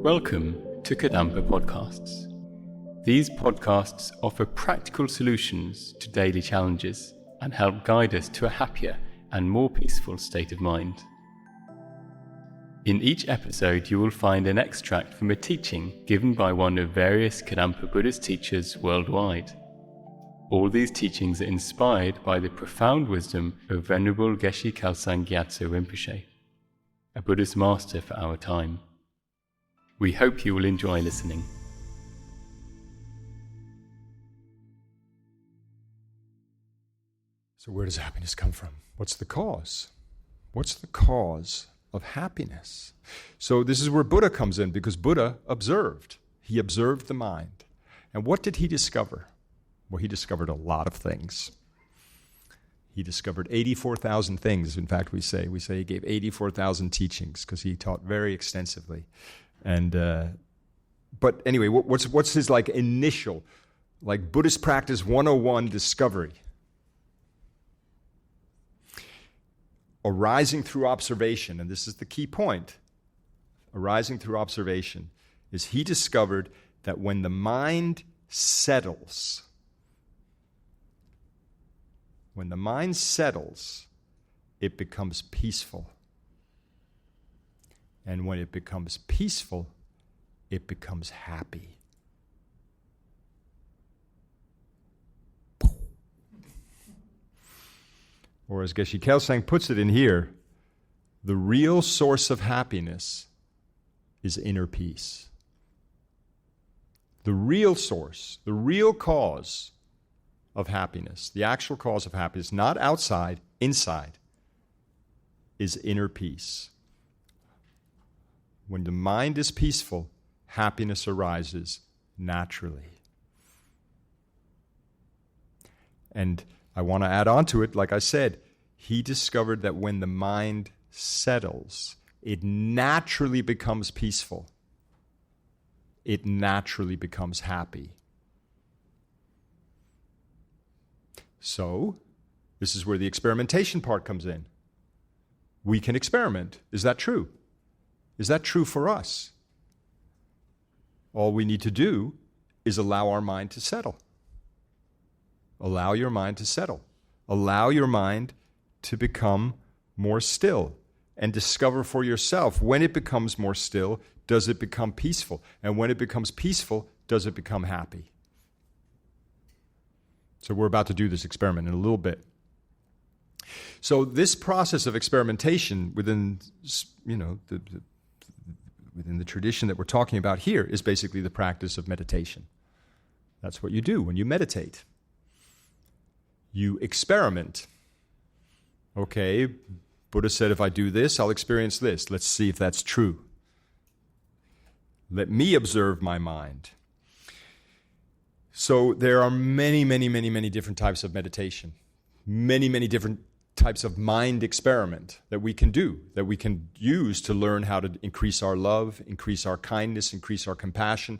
Welcome to Kadampa Podcasts. These podcasts offer practical solutions to daily challenges and help guide us to a happier and more peaceful state of mind. In each episode, you will find an extract from a teaching given by one of various Kadampa Buddhist teachers worldwide. All these teachings are inspired by the profound wisdom of Venerable Geshe Kelsang Gyatso Rinpoche, a Buddhist master for our time. We hope you will enjoy listening. So where does happiness come from? What's the cause? What's the cause of happiness? So this is where Buddha comes in, because Buddha observed. He observed the mind. And what did he discover? Well, he discovered a lot of things. He discovered 84,000 things. In fact, we say he gave 84,000 teachings because he taught very extensively. And but anyway, what's his initial Buddhist practice 101 discovery? Arising through observation, and this is the key point. Arising through observation is he discovered that when the mind settles, it becomes peaceful. And when it becomes peaceful, it becomes happy. Or as Geshe Kelsang puts it in here, the real source of happiness is inner peace. The real source, the real cause of happiness, the actual cause of happiness, not outside, inside, is inner peace. When the mind is peaceful, happiness arises naturally. And I want to add on to it, like I said, he discovered that when the mind settles, it naturally becomes peaceful. It naturally becomes happy. So, this is where the experimentation part comes in. We can experiment. Is that true? Is that true for us? All we need to do is allow our mind to settle. Allow your mind to settle. Allow your mind to become more still and discover for yourself, when it becomes more still, does it become peaceful? And when it becomes peaceful, does it become happy? So we're about to do this experiment in a little bit. So this process of experimentation within, within the tradition that we're talking about here is basically the practice of meditation. That's what you do when you meditate. You experiment. Okay, Buddha said if I do this, I'll experience this. Let's see if that's true. Let me observe my mind. So there are many, many, many, many different types of meditation. Many, many different types of mind experiment that we can do, that we can use to learn how to increase our love, increase our kindness, increase our compassion,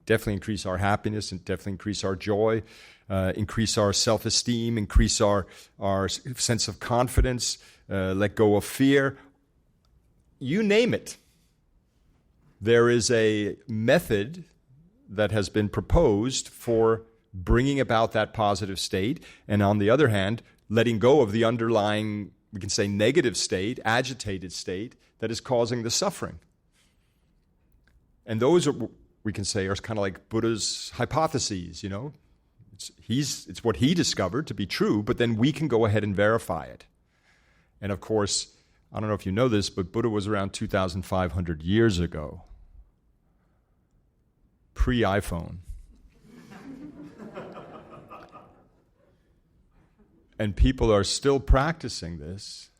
definitely increase our happiness, and definitely increase our joy, increase our self-esteem, increase our sense of confidence, let go of fear. You name it. There is a method that has been proposed for bringing about that positive state, and on the other hand, letting go of the underlying, we can say, negative state, agitated state that is causing the suffering. And those are, we can say, are kind of like Buddha's hypotheses, It's what he discovered to be true, but then we can go ahead and verify it. And of course, I don't know if you know this, but Buddha was around 2,500 years ago, pre-iPhone. And people are still practicing this,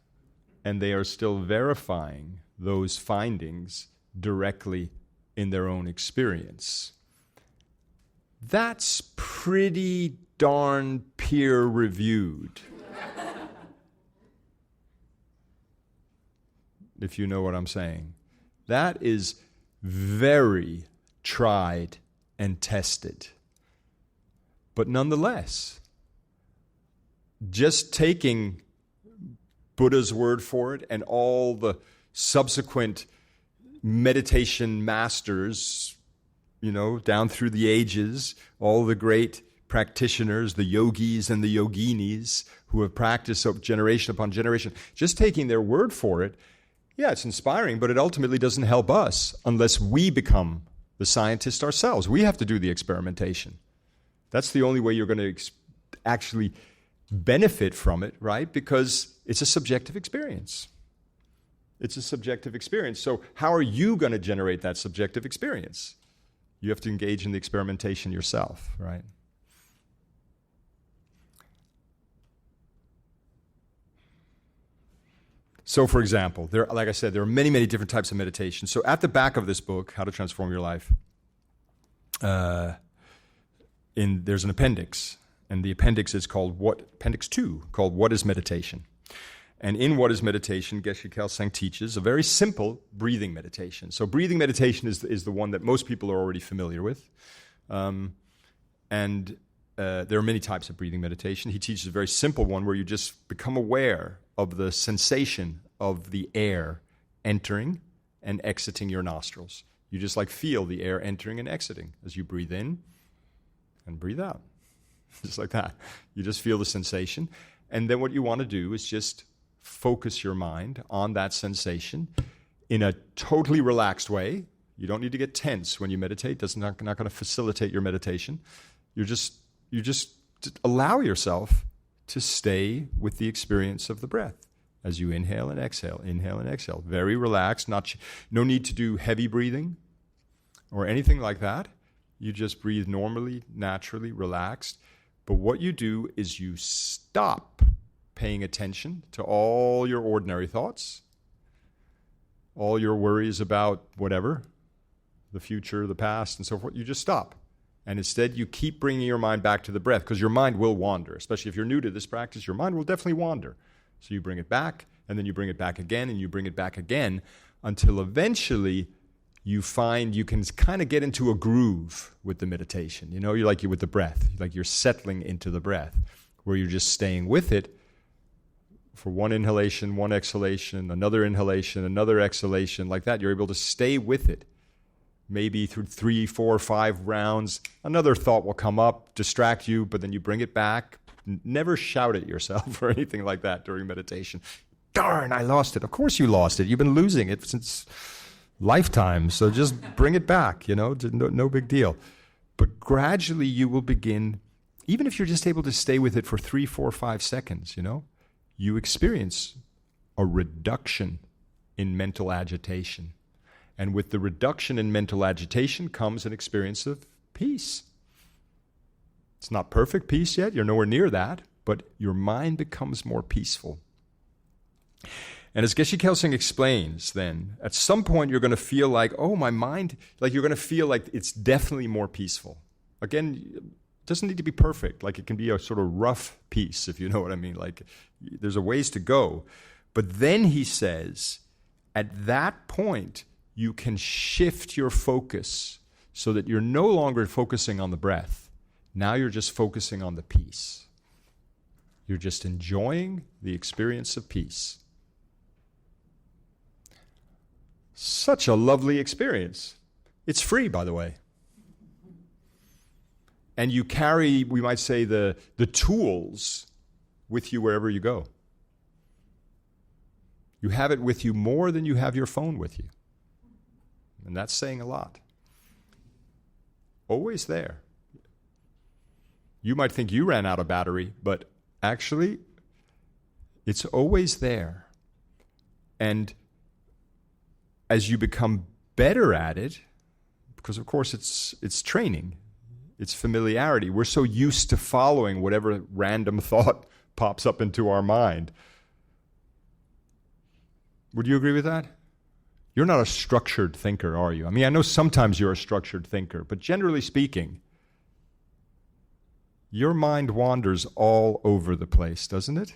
and they are still verifying those findings directly in their own experience. That's pretty darn peer-reviewed, if you know what I'm saying. That is very tried and tested. But nonetheless, just taking Buddha's word for it and all the subsequent meditation masters, down through the ages, all the great practitioners, the yogis and the yoginis who have practiced generation upon generation, just taking their word for it, yeah, it's inspiring, but it ultimately doesn't help us unless we become the scientists ourselves. We have to do the experimentation. That's the only way you're going to actually benefit from it, right? Because it's a subjective experience. It's a subjective experience. So how are you going to generate that subjective experience? You have to engage in the experimentation yourself, right? So, for example, like I said, there are many, many different types of meditation. So at the back of this book, How to Transform Your Life, there's an appendix. And the appendix is called Appendix 2, called What is Meditation? And in What is Meditation, Geshe Kelsang teaches a very simple breathing meditation. So breathing meditation is the one that most people are already familiar with. There are many types of breathing meditation. He teaches a very simple one where you just become aware of the sensation of the air entering and exiting your nostrils. You just feel the air entering and exiting as you breathe in and breathe out. Just like that. You just feel the sensation. And then what you want to do is just focus your mind on that sensation in a totally relaxed way. You don't need to get tense when you meditate. That's not going to facilitate your meditation. You just allow yourself to stay with the experience of the breath as you inhale and exhale, very relaxed. No need to do heavy breathing or anything like that. You just breathe normally, naturally, relaxed. But what you do is you stop paying attention to all your ordinary thoughts, all your worries about whatever, the future, the past, and so forth. You just stop. And instead, you keep bringing your mind back to the breath, because your mind will wander. Especially if you're new to this practice, your mind will definitely wander. So you bring it back, and then you bring it back again, and you bring it back again, until eventually you find you can kind of get into a groove with the meditation. You're like you with the breath. You're settling into the breath, where you're just staying with it for one inhalation, one exhalation, another inhalation, another exhalation, like that. You're able to stay with it. Maybe through 3, 4, 5 rounds, another thought will come up, distract you, but then you bring it back. Never shout at yourself or anything like that during meditation. Darn, I lost it. Of course you lost it. You've been losing it since lifetime. So just bring it back, no big deal. But gradually you will begin, even if you're just able to stay with it for 3, 4, 5 seconds, you experience a reduction in mental agitation. And with the reduction in mental agitation comes an experience of peace. It's not perfect peace yet. You're nowhere near that. But your mind becomes more peaceful. And as Geshe Kelsang explains then, at some point you're going to feel like, oh, my mind, you're going to feel like it's definitely more peaceful. Again, it doesn't need to be perfect. It can be a sort of rough peace, if you know what I mean. There's a ways to go. But then he says, at that point, you can shift your focus so that you're no longer focusing on the breath. Now you're just focusing on the peace. You're just enjoying the experience of peace. Such a lovely experience. It's free, by the way. And you carry, we might say, the tools with you wherever you go. You have it with you more than you have your phone with you. And that's saying a lot. Always there. You might think you ran out of battery, but actually, it's always there. And as you become better at it, because of course it's training, it's familiarity. We're so used to following whatever random thought pops up into our mind. Would you agree with that? You're not a structured thinker, are you? I mean, I know sometimes you're a structured thinker, but generally speaking, your mind wanders all over the place, doesn't it?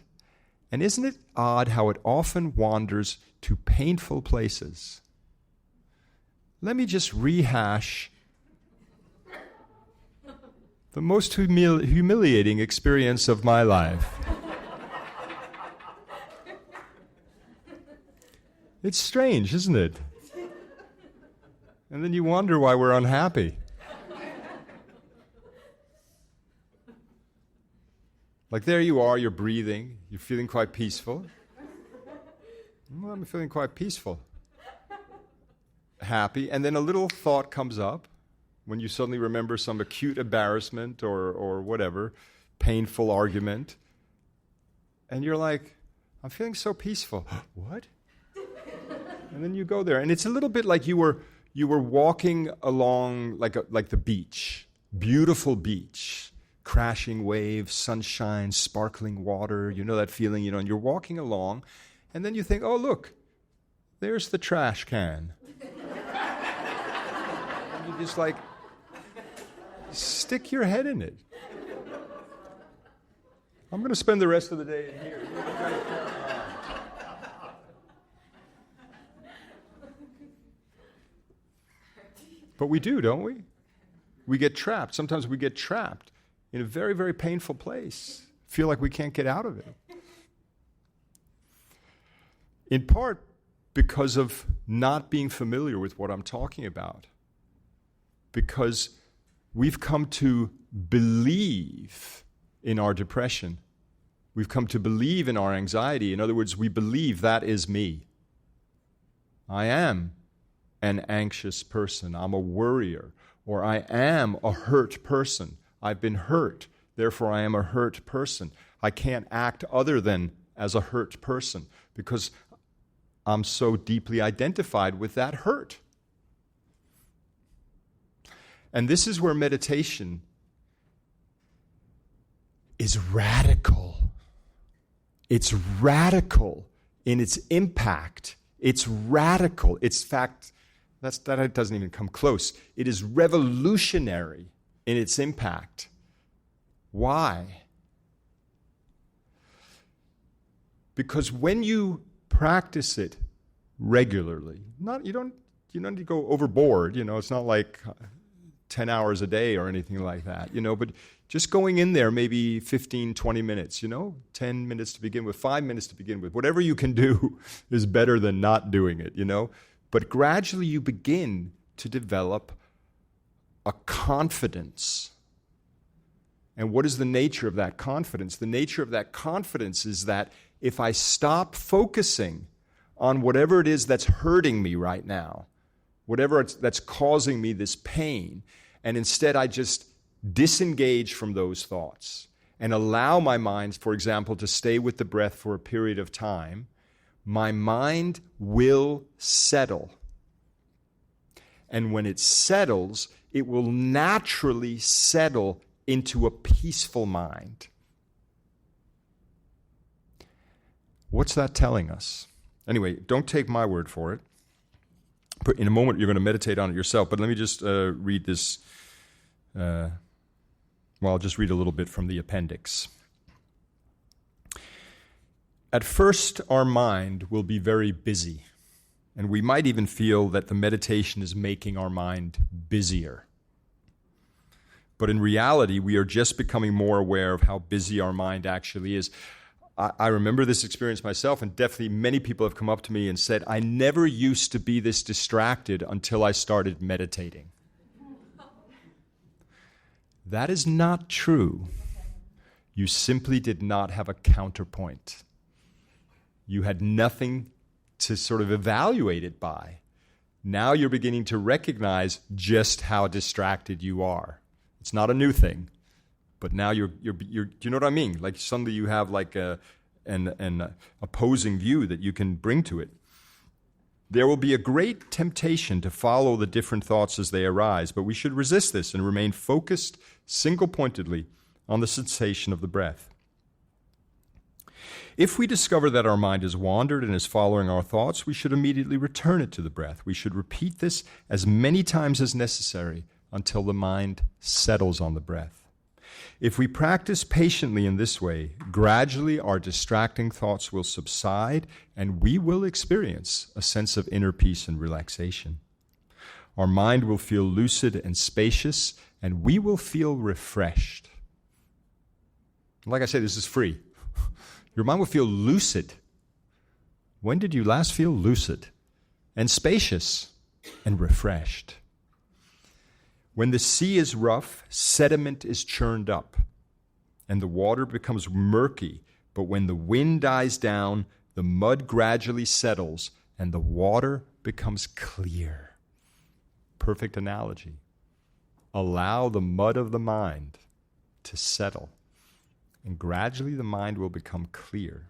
And isn't it odd how it often wanders to painful places? Let me just rehash the most humiliating experience of my life. It's strange, isn't it? And then you wonder why we're unhappy. Like there you are, you're breathing, you're feeling quite peaceful. Well, I'm feeling quite peaceful. Happy, and then a little thought comes up when you suddenly remember some acute embarrassment or whatever, painful argument, and you're like, I'm feeling so peaceful. What? And then you go there, and it's a little bit like you were walking along like the beach, beautiful beach, crashing waves, sunshine, sparkling water. You know that feeling, and you're walking along, and then you think, oh look, there's the trash can. And you just like stick your head in it. I'm going to spend the rest of the day in here. But we do, don't we? We get trapped. Sometimes we get trapped in a very, very painful place. Feel like we can't get out of it. In part because of not being familiar with what I'm talking about. Because we've come to believe in our depression. We've come to believe in our anxiety. In other words, we believe that is me. I am an anxious person. I'm a worrier. Or I am a hurt person. I've been hurt. Therefore, I am a hurt person. I can't act other than as a hurt person because I'm so deeply identified with that hurt. And this is where meditation is radical. It's radical in its impact. It's radical. It's fact, that doesn't even come close. It is revolutionary in its impact. Why? Because when you practice it regularly, you don't need to go overboard, it's not like 10 hours a day or anything like that, but just going in there maybe 15, 20 minutes, 10 minutes to begin with, 5 minutes to begin with. Whatever you can do is better than not doing it, But gradually you begin to develop a confidence. And what is the nature of that confidence? The nature of that confidence is that if I stop focusing on whatever it is that's hurting me right now, whatever that's causing me this pain, and instead I just disengage from those thoughts and allow my mind, for example, to stay with the breath for a period of time, my mind will settle. And when it settles, it will naturally settle into a peaceful mind. What's that telling us? Anyway, don't take my word for it. But in a moment, you're going to meditate on it yourself. But let me just read this. I'll just read a little bit from the appendix. At first, our mind will be very busy. And we might even feel that the meditation is making our mind busier. But in reality, we are just becoming more aware of how busy our mind actually is. I remember this experience myself, and definitely many people have come up to me and said, I never used to be this distracted until I started meditating. That is not true. You simply did not have a counterpoint. You had nothing to sort of evaluate it by. Now you're beginning to recognize just how distracted you are. It's not a new thing. But now you're do you know what I mean? Like suddenly you have like an opposing view that you can bring to it. There will be a great temptation to follow the different thoughts as they arise, but we should resist this and remain focused single-pointedly on the sensation of the breath. If we discover that our mind has wandered and is following our thoughts, we should immediately return it to the breath. We should repeat this as many times as necessary until the mind settles on the breath. If we practice patiently in this way, gradually our distracting thoughts will subside and we will experience a sense of inner peace and relaxation. Our mind will feel lucid and spacious, and we will feel refreshed. Like I said, this is free. Your mind will feel lucid. When did you last feel lucid and spacious and refreshed? When the sea is rough, sediment is churned up, and the water becomes murky. But when the wind dies down, the mud gradually settles, and the water becomes clear. Perfect analogy. Allow the mud of the mind to settle, and gradually the mind will become clear.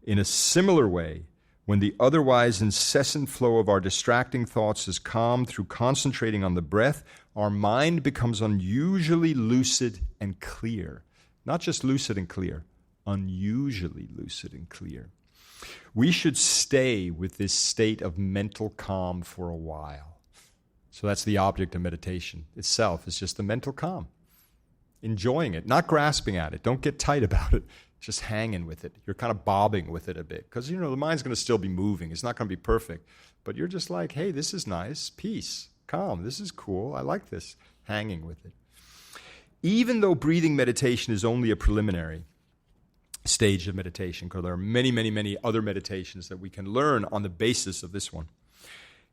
In a similar way, when the otherwise incessant flow of our distracting thoughts is calmed through concentrating on the breath, our mind becomes unusually lucid and clear. Not just lucid and clear, unusually lucid and clear. We should stay with this state of mental calm for a while. So that's the object of meditation itself, is just the mental calm. Enjoying it, not grasping at it. Don't get tight about it. Just hanging with it. You're kind of bobbing with it a bit. Because, the mind's going to still be moving. It's not going to be perfect. But you're just like, hey, this is nice. Peace. Calm. This is cool. I like this. Hanging with it. Even though breathing meditation is only a preliminary stage of meditation, because there are many, many, many other meditations that we can learn on the basis of this one,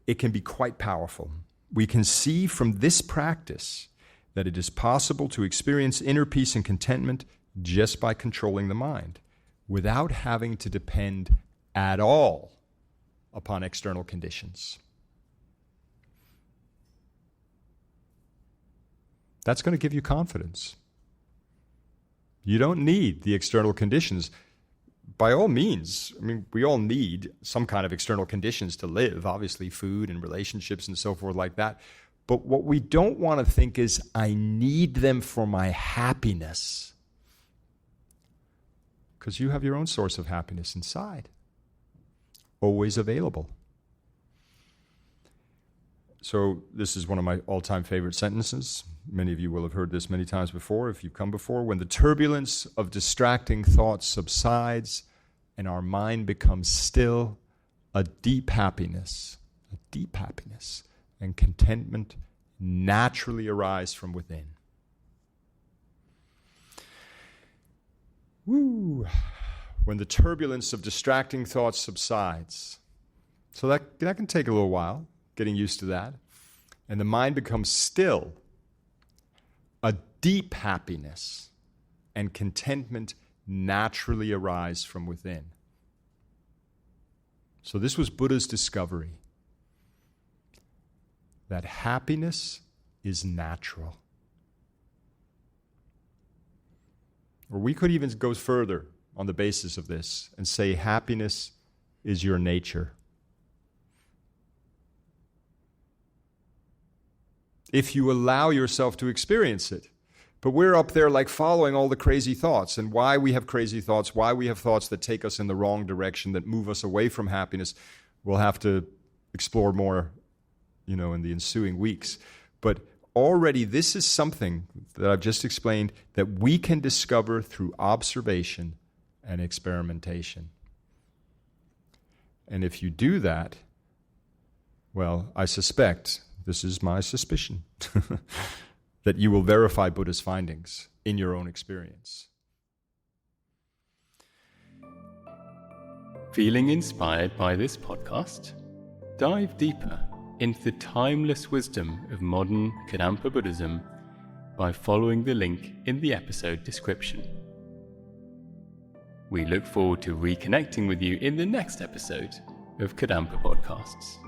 it can be quite powerful. We can see from this practice that it is possible to experience inner peace and contentment just by controlling the mind, without having to depend at all upon external conditions. That's going to give you confidence. You don't need the external conditions. By all means, we all need some kind of external conditions to live, obviously food and relationships and so forth like that. But what we don't want to think is, I need them for my happiness. Because you have your own source of happiness inside, always available. So this is one of my all-time favorite sentences. Many of you will have heard this many times before, if you've come before. When the turbulence of distracting thoughts subsides and our mind becomes still, a deep happiness and contentment naturally arise from within. Woo! When the turbulence of distracting thoughts subsides. So that can take a little while, getting used to that. And the mind becomes still. A deep happiness and contentment naturally arise from within. So this was Buddha's discovery, that happiness is natural. Or we could even go further on the basis of this and say happiness is your nature. If you allow yourself to experience it. But we're up there like following all the crazy thoughts, and why we have crazy thoughts, why we have thoughts that take us in the wrong direction, that move us away from happiness, we'll have to explore more, in the ensuing weeks. But already this is something that I've just explained that we can discover through observation and experimentation. And if you do that, well, I suspect, this is my suspicion, that you will verify Buddha's findings in your own experience. Feeling inspired by this podcast? Dive deeper into the timeless wisdom of modern Kadampa Buddhism by following the link in the episode description. We look forward to reconnecting with you in the next episode of Kadampa Podcasts.